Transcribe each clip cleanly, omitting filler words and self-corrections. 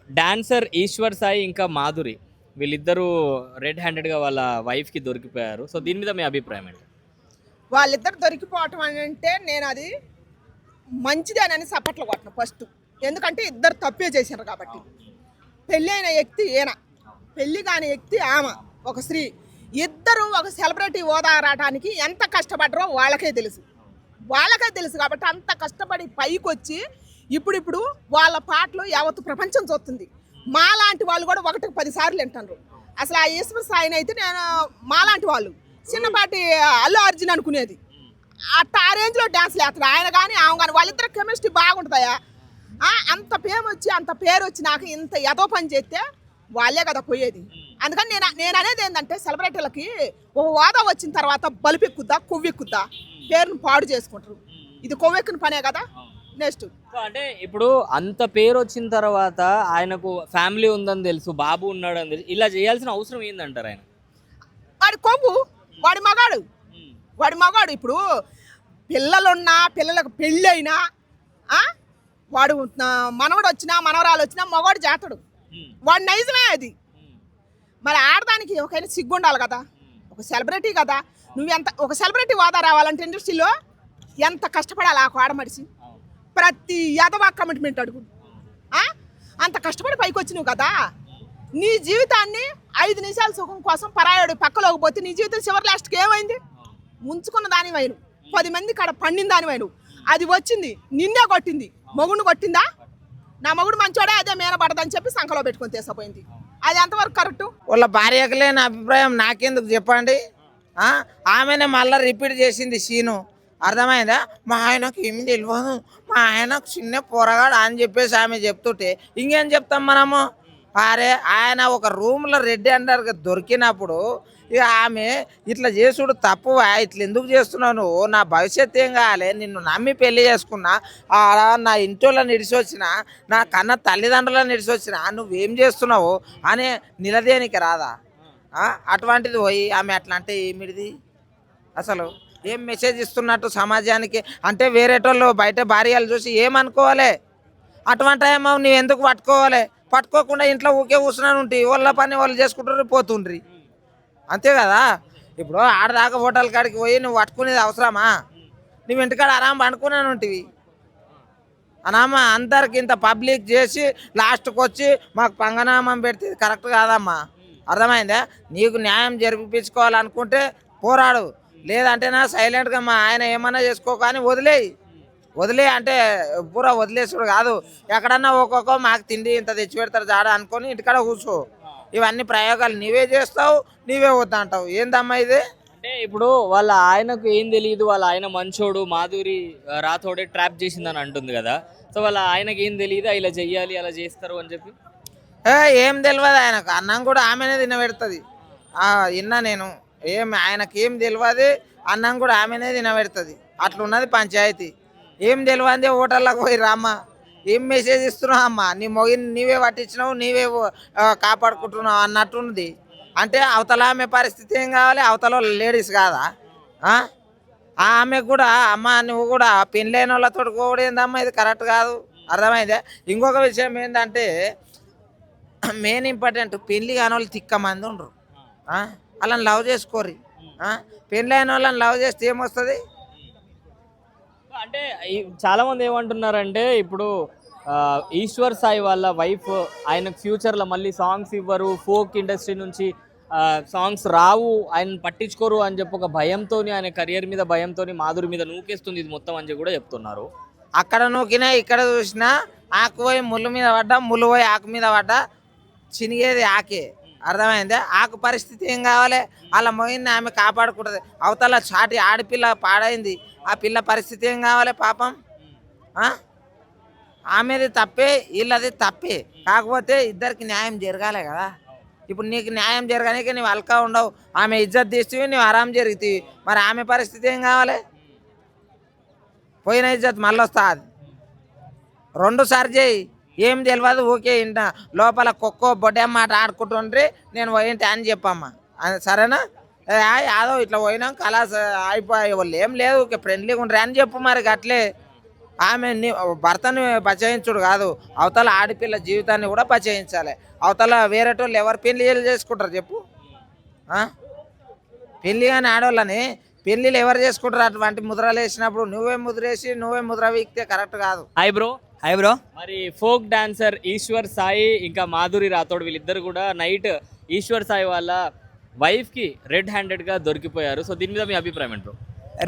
Dancer Eshwar Sai ఇంకా మాధురి వీళ్ళిద్దరూ red హ్యాండెడ్గా వాళ్ళ వైఫ్కి దొరికిపోయారు. సో దీని మీద మీ అభిప్రాయం ఏంటి? వాళ్ళిద్దరు దొరికిపోవటం అని అంటే నేను అది మంచిదేనని సపట్లు కొట్టను ఫస్ట్. ఎందుకంటే ఇద్దరు తప్పే చేశారు కాబట్టి. పెళ్ళి అయిన వ్యక్తి ఈయన, పెళ్ళి కాని వ్యక్తి ఆమె, ఒక స్త్రీ. ఇద్దరు ఒక సెలబ్రిటీ హోదా రావడానికి ఎంత కష్టపడ్డారో వాళ్ళకే తెలుసు. కాబట్టి అంత కష్టపడి పైకి వచ్చి ఇప్పుడు వాళ్ళ పాటలు యావత్తు ప్రపంచం చూస్తుంది. మాలాంటి వాళ్ళు కూడా ఒకటికి 10 సార్లు వింటారు. అసలు ఆ ఈశ్వర సాయిని అయితే నేను మాలాంటి వాళ్ళు చిన్నపాటి అల్లు అర్జున్ అనుకునేది. అట్ట ఆ రేంజ్లో డ్యాన్స్లు వేస్తాడు ఆయన కానీ ఆమె కానీ. వాళ్ళిద్దరు కెమిస్ట్రీ బాగుంటుందయా. అంత ఫేమ్ వచ్చి అంత పేరు వచ్చి నాకు ఇంత ఎదో పని చేస్తే వాళ్ళే కదా పోయేది. అందుకని నేను అనేది ఏంటంటే సెలబ్రిటీలకి ఒక హోదా వచ్చిన తర్వాత బలుపెక్కుద్దా కొవ్వెక్కుద్దా పేరును పాడు చేసుకుంటారు. ఇది కొవ్వెక్కిన పనే కదా. నెక్స్ట్ అంటే ఇప్పుడు అంత పేరు వచ్చిన తర్వాత ఆయనకు ఫ్యామిలీ ఉందని తెలుసు, బాబు ఉన్నాడని తెలుసు, ఇలా చేయాల్సిన అవసరం ఏందంటారు ఆయన? వాడి కొవ్వు, వాడి మగాడు. ఇప్పుడు పిల్లలున్నా పిల్లలకు పెళ్ళి అయినా వాడు మనవడు వచ్చినా మనవరాలు వచ్చినా మగవాడు చేస్తాడు. వాడు నైజమే అది. మరి ఆడదానికి ఒకైనా సిగ్గు ఉండాలి కదా. ఒక సెలబ్రిటీ కదా. నువ్వెంత ఒక సెలబ్రిటీ హోదా రావాలంటే ఇండస్ట్రీలో ఎంత కష్టపడాలి ఆ ఆడమడిసి. ప్రతి యాదవ కమిట్మెంట్ అడుగు. అంత కష్టపడి పైకి వచ్చినావు కదా. నీ జీవితాన్ని 5 నిమిషాల సుఖం కోసం పరాయుడు పక్కలోకి పోతే నీ జీవితం చివరి లాస్ట్కి ఏమైంది? ముంచుకున్న దాని వైను 10 మంది కాడ పండిన దాని వైను. అది వచ్చింది నిన్నే కొట్టింది. మగుడిని కొట్టిందా? నా మగుడు మంచోడే అదే మేన పడదని చెప్పి సంఖలో పెట్టుకొని తీసుకుపోయింది. అది ఎంతవరకు కరెక్ట్? వాళ్ళ భార్యకు లేని అభిప్రాయం నాకెందుకు చెప్పండి. ఆమెనే మళ్ళీ రిపీట్ చేసింది సీను. అర్థమైందా? మా ఆయనకు ఏమి తెలియదు, మా ఆయనకు చిన్న పోరగాడు అని చెప్పేసి ఆమె చెప్తుంటే ఇంకేం చెప్తాం మనము? అరే ఆయన ఒక రూమ్లో రెడ్ హ్యాండర్గా దొరికినప్పుడు ఇక ఆమె ఇట్లా చేసుడు తప్పు, ఇట్లా ఎందుకు చేస్తున్నావు నువ్వు? నా భవిష్యత్తు ఏం కావాలి? నిన్ను నమ్మి పెళ్లి చేసుకున్నా, నా ఇంట్లో నిడిసొచ్చిన, నా కన్న తల్లిదండ్రులను నిడిసొచ్చిన, నువ్వేం చేస్తున్నావు అని నిలదేనికి రాదా? అటువంటిది పోయి ఆమె అట్లా అంటే ఏమిటిది? అసలు ఏం మెసేజ్ ఇస్తున్నట్టు సమాజానికి? అంటే వేరేటోళ్ళు బయట భార్యలు చూసి ఏమనుకోవాలి? అటువంటి ఏమో నువ్వు ఎందుకు పట్టుకోవాలి? పట్టుకోకుండా ఇంట్లో ఊకే కూర్చున్నాను ఉంటే వాళ్ళ పని వాళ్ళు చేసుకుంటారు పోతుండ్రి, అంతే కదా. ఇప్పుడు ఆడదాకా హోటల్ కాడికి పోయి నువ్వు పట్టుకునేది అవసరమా? నువ్వు ఇంటికాడ ఆరాం అనుకున్నాను ఉంటివి. అనామా అందరికి ఇంత పబ్లిక్ చేసి లాస్ట్కి వచ్చి మాకు పంగనామం పెడితే కరెక్ట్ కాదమ్మా. అర్థమైందా? నీకు న్యాయం జరిపించుకోవాలనుకుంటే పోరాడు, లేదంటే నా సైలెంట్గా మా ఆయన ఏమన్నా చేసుకో కానీ వదిలే అంటే పూరా వదిలేసుడు కాదు. ఎక్కడన్నా ఒక్కొక్క మాకు తిండి ఇంత తెచ్చి పెడతారు జాడ అనుకొని ఇంటికాడ కూర్చో. ఇవన్నీ ప్రయోగాలు నీవే చేస్తావు, నీవే వద్దా అంటావు. ఏందమ్మా ఇది? అంటే ఇప్పుడు వాళ్ళ ఆయనకు ఏం తెలియదు, వాళ్ళ ఆయన మంచోడు, మాధురి రాథోడే ట్రాప్ చేసిందని అంటుంది కదా. సో వాళ్ళ ఆయనకి ఏం తెలియదు ఇలా చెయ్యాలి అలా చేస్తారు అని చెప్పి? ఏం తెలియదు ఆయనకు. అన్నం కూడా ఆమెనే తినబెడుతుంది. విన్నా నేను. ఆయనకి ఏం తెలియదు, అన్నం కూడా ఆమెనే తినబెడుతుంది. అట్లున్నది పంచాయతీ. ఏం తెలియదే హోటల్లోకి పోయి రామ్మా, ఏం మెసేజ్ ఇస్తున్నావు అమ్మా? నీ మొగిని నీవే పట్టించినావు, నీవే కాపాడుకుంటున్నావు అన్నట్టుంది. అంటే అవతల ఆమె పరిస్థితి ఏం కావాలి? అవతల లేడీస్ కాదా? ఆమెకు కూడా అమ్మ నువ్వు కూడా పెళ్ళైన వాళ్ళతో కూడా ఏందమ్మా ఇది కరెక్ట్ కాదు. అర్థమైందే? ఇంకొక విషయం ఏంటంటే మెయిన్ ఇంపార్టెంట్, పెళ్ళి కాని వాళ్ళు తిక్క మంది ఉండరు. వాళ్ళని లవ్ చేసుకోరు. పెళ్ళైన వాళ్ళని లవ్ చేస్తే ఏమొస్తుంది? అంటే చాలా మంది ఏమంటున్నారంటే ఇప్పుడు ఈశ్వర్ సాయి వాళ్ళ వైఫ్ ఆయనకు ఫ్యూచర్లో మళ్ళీ సాంగ్స్ ఇవ్వరు, ఫోక్ ఇండస్ట్రీ నుంచి సాంగ్స్ రావు, ఆయన పట్టించుకోరు అని చెప్పి ఒక భయంతో, ఆయన కెరియర్ మీద భయంతో మాధురి మీద నూకేస్తుంది ఇది మొత్తం అని కూడా చెప్తున్నారు. అక్కడ నూకినా ఇక్కడ చూసినా ఆకు పోయి ముళ్ళు మీద పడ్డా, ముళ్ళు పోయి ఆకు మీద పడ్డా చినిగేది ఆకే. అర్థమైందే? ఆకు పరిస్థితి ఏం కావాలి? అలా మొయిన్ని ఆమె కాపాడుకుంటుంది. అవతల చాటి ఆడపిల్ల పాడైంది, ఆ పిల్ల పరిస్థితి ఏం కావాలి పాపం? ఆమెది తప్పే, వీళ్ళది తప్పే. కాకపోతే ఇద్దరికి న్యాయం జరగాలి కదా. ఇప్పుడు నీకు న్యాయం జరగడానికి నువ్వు అల్కా ఉండవు, ఆమె ఇజ్జత్ తీస్తేవి నువ్వు ఆరాం జరుగుతాయి. మరి ఆమె పరిస్థితి ఏం కావాలి? పోయిన ఇజ్జత్ మళ్ళీ వస్తుంది. 2 సార్లు చేయి, ఏం తెలియదు ఓకే. ఇంట లోపల కుక్కో బొడ్డెమ్మాట ఆడుకుంటుండ్రి, నేను పోయింటే అని చెప్పమ్మా, సరేనా? యాదో ఇట్లా పోయినాం కలాస్ అయిపోయి వాళ్ళు ఏం లేదు, ఓకే ఫ్రెండ్లీగా ఉండరు అని చెప్పు. మరి అట్లే ఆమె భర్తని బచాయించుడు కాదు, అవతల ఆడపిల్ల జీవితాన్ని కూడా బచాయించాలి. అవతల వేరేటోళ్ళు ఎవరు పెళ్లి చేసుకుంటారు చెప్పు? ఆ? పెళ్లి కానీ ఆడవాళ్ళని పెళ్ళిళ్ళు ఎవరు చేసుకుంటారు? అటువంటి ముద్రలు వేసినప్పుడు నువ్వే ముద్ర వీక్తే కరెక్ట్ కాదు. Hi bro. Hi bro. మరి ఫోక్ డాన్సర్ ఈశ్వర్ సాయి ఇంకా మాధురి రాథోడ్ వీళ్ళిద్దరు కూడా నైట్ ఈశ్వర్ సాయి వాళ్ళ వైఫ్ కి రెడ్ హ్యాండెడ్ గా దొరికిపోయారు. సో దీని మీద మీ అభిప్రాయం ఏంటి బ్రో?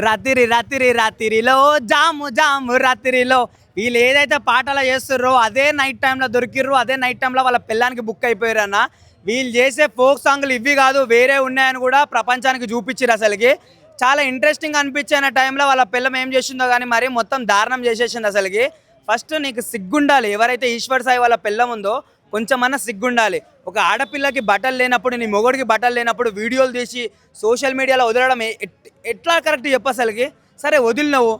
రాత్రిలో జాము రాత్రిలో వీళ్ళు ఏదైతే పాటలు చేస్తుర్రో అదే నైట్ టైంలో దొరికిర్రు, అదే నైట్ టైంలో వాళ్ళ పిల్లానికి బుక్ అయిపోయారు అన్న. వీళ్ళు చేసే ఫోక్ సాంగ్లు ఇవి కాదు, వేరే ఉన్నాయని కూడా ప్రపంచానికి చూపించారు. అసలుకి చాలా ఇంట్రెస్టింగ్ అనిపించిన టైంలో వాళ్ళ పిల్లం ఏం చేసిందో కానీ మరి మొత్తం దారుణం చేసేసింది. అసలుకి ఫస్ట్ నీకు సిగ్గుండాలి, ఎవరైతే ఈశ్వర్ సాయి వాళ్ళ పిల్లం ఉందో కొంచెమన్నా సిగ్గుండాలి. ఒక ఆడపిల్లకి బట్టలు లేనప్పుడు, నీ మొగుడికి బట్టలు లేనప్పుడు వీడియోలు తీసి సోషల్ మీడియాలో వదలడం ఎట్లా కరెక్ట్ చెప్పు అసలుకి? సరే వదిలినవు,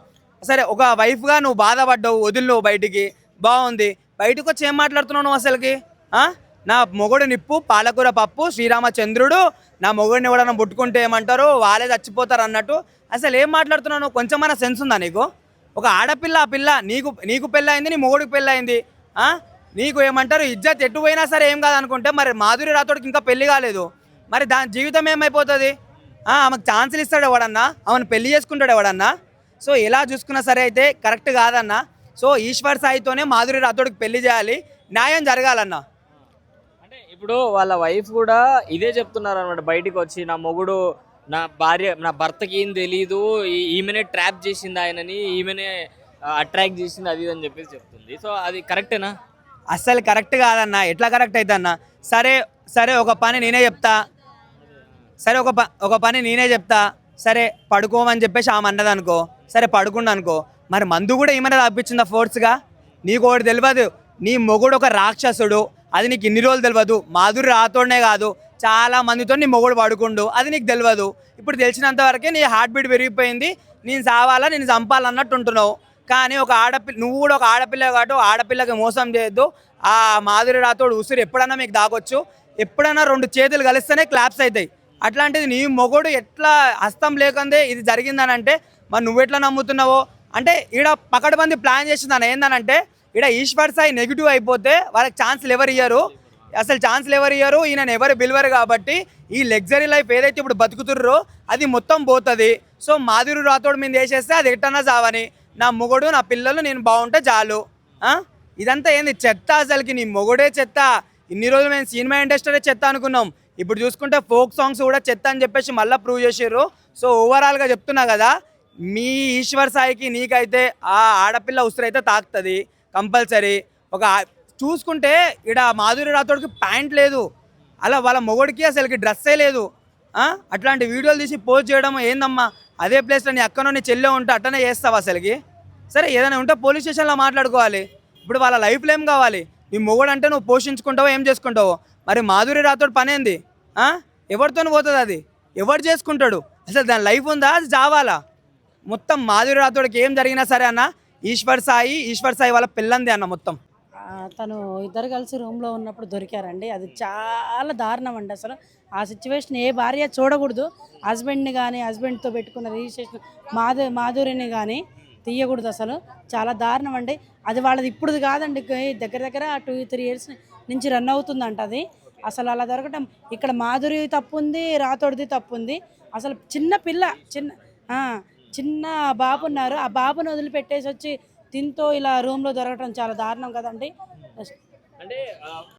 సరే ఒక వైఫ్గా నువ్వు బాధపడ్డావు, వదిలినవు బయటికి, బాగుంది. బయటకు వచ్చి ఏం మాట్లాడుతున్నావు నువ్వు అసలుకి? నా మొగుడు నిప్పు పాలకూర పప్పు శ్రీరామచంద్రుడు, నా మొగుడిని ఎవడన్నా పుట్టుకుంటే ఏమంటారు వాళ్ళే చచ్చిపోతారు అన్నట్టు అసలు ఏం మాట్లాడుతున్నావు నువ్వు? కొంచెమైనా సెన్స్ ఉందా నీకు? ఒక ఆడపిల్ల, ఆ పిల్ల నీకు పెళ్ళయింది, నీ మొగుడికి పెళ్ళయింది, నీకు ఏమంటారు ఇజ్జత్ ఎటు పోయినా సరే ఏం కాదనుకుంటే మరి మాధురి రాథోడ్కి ఇంకా పెళ్లి కాలేదు, మరి దాని జీవితం ఏమైపోతుంది? ఆమెకు ఛాన్సులు ఇస్తాడు ఎవడన్నా? ఆమెను పెళ్లి చేసుకుంటాడు ఎవడన్నా? సో ఎలా చూసుకున్నా సరే అయితే కరెక్ట్ కాదన్న. సో ఈశ్వర్ సాయితోనే మాధురి రాథోడ్కి పెళ్లి చేయాలి, న్యాయం జరగాలన్నా. అంటే ఇప్పుడు వాళ్ళ వైఫ్ కూడా ఇదే చెప్తున్నారు అనమాట, బయటికి వచ్చి నా మొగుడు నా భర్తకి ఏం తెలీదు, ఈమెనే ట్రాప్ చేసింది ఆయనని, ఈమెనే అట్రాక్ట్ చేసింది అది అని చెప్పేసి చెప్తుంది. సో అది కరెక్టేనా? అస్సలు కరెక్ట్ కాదన్న. ఎట్లా కరెక్ట్ అయితే అన్న? సరే ఒక పని నేనే చెప్తా, సరే పడుకోమని చెప్పేసి ఆమె అన్నది అనుకో, సరే పడుకుండా అనుకో, మరి మందు కూడా ఏమైనా తప్పించిందా ఫోర్స్గా? నీకు ఒకటి తెలియదు, నీ మొగుడు ఒక రాక్షసుడు, అది నీకు ఇన్ని రోజులు తెలియదు. మాధురి రాథోడ్నే కాదు చాలా మందితో నీ మొగుడు పడుకుండు, అది నీకు తెలియదు. ఇప్పుడు తెలిసినంత వరకే నీ హార్ట్ బీట్ పెరిగిపోయింది, నేను చావాలా నేను చంపాలన్నట్టు ఉంటున్నావు. కానీ నువ్వు కూడా ఒక ఆడపిల్ల కాబట్టి ఆడపిల్లకి మోసం చేయొద్దు. ఆ మాధురి రాథోడ్ ఉసురు ఎప్పుడన్నా మీకు దాకొచ్చు, ఎప్పుడన్నా 2 చేతులు కలిస్తేనే క్లాప్స్ అవుతాయి. అట్లాంటిది నీ మొగుడు ఎట్లా హస్తం లేకుందే ఇది జరిగిందని అంటే మరి నువ్వెట్లా నమ్ముతున్నావో? అంటే ఈడ పకడ్బందీ ప్లాన్ చేసిందని ఏందనంటే ఈడ ఈశ్వర్ సాయి నెగిటివ్ అయిపోతే వాళ్ళకి ఛాన్సులు ఎవరు ఇయ్యరు, ఈయన ఎవరు పిలవరు. కాబట్టి ఈ లగ్జరీ లైఫ్ ఏదైతే ఇప్పుడు బతుకుతుర్రో అది మొత్తం పోతుంది. సో మాధురి రాథోడ్ మీద వేసేస్తే అది ఎట్టన్నా చావని, నా మొగుడు నా పిల్లలు నేను బాగుంటే చాలు. ఇదంతా ఏంది చెత్త అసలుకి? నీ మొగుడే చెత్త. ఇన్ని రోజులు మేము సినిమా ఇండస్ట్రీ చెత్త అనుకున్నాం, ఇప్పుడు చూసుకుంటే ఫోక్ సాంగ్స్ కూడా చెత్త అని చెప్పేసి మళ్ళీ ప్రూవ్ చేసారు. సో ఓవరాల్గా చెప్తున్నా కదా, మీ ఈశ్వర్ సాయికి నీకైతే ఆ ఆడపిల్ల ఉసురైతే తాకుతుంది కంపల్సరీ. ఒక చూసుకుంటే ఇక్కడ మాధురి రాథోడ్కి ప్యాంట్ లేదు, అలా వాళ్ళ మొగుడికి అసలుకి డ్రెస్సే లేదు. అట్లాంటి వీడియోలు తీసి పోస్ట్ చేయడం ఏందమ్మా? అదే ప్లేస్లో నీ అక్కనో నీ చెల్లె ఉంటే అట్టనే చేస్తావు అసలుకి? సరే ఏదైనా ఉంటే పోలీస్ స్టేషన్లో మాట్లాడుకోవాలి. ఇప్పుడు వాళ్ళ లైఫ్లో ఏం కావాలి? నీ మొగుడు అంటే నువ్వు పోషించుకుంటావో ఏం చేసుకుంటావో. మరి మాధురి రాథోడ్ పని ఏంది? ఎవరితో పోతుంది అది? ఎవరు చేసుకుంటాడు? అసలు దాని లైఫ్ ఉందా, అది చావాలా? మొత్తం మాధురి రాథోడ్కి ఏం జరిగినా సరే అన్న ఈశ్వర్ సాయి వాళ్ళ పిల్లంది అన్న మొత్తం. తను ఇద్దరు కలిసి రూమ్లో ఉన్నప్పుడు దొరికారండి. అది చాలా దారుణం అండి. అసలు ఆ సిచ్యువేషన్ ఏ భార్య చూడకూడదు. హస్బెండ్ని కానీ హస్బెండ్తో పెట్టుకున్న రిజిస్ట్రేషన్ మాధురిని కానీ తీయకూడదు. అసలు చాలా దారుణం అండి. అది వాళ్ళది ఇప్పుడుది కాదండి, దగ్గర 2-3 years నుంచి రన్ అవుతుందంట అది. అసలు అలా దొరకటం ఇక్కడ మాధురి తప్పు ఉంది, రాథోడ్ది తప్పు ఉంది. అసలు చిన్న బాబు ఉన్నారు, ఆ బాబుని వదిలిపెట్టేసి వచ్చి తింతో ఇలా రూమ్లో దొరకటం చాలా దారుణం కదండి. అంటే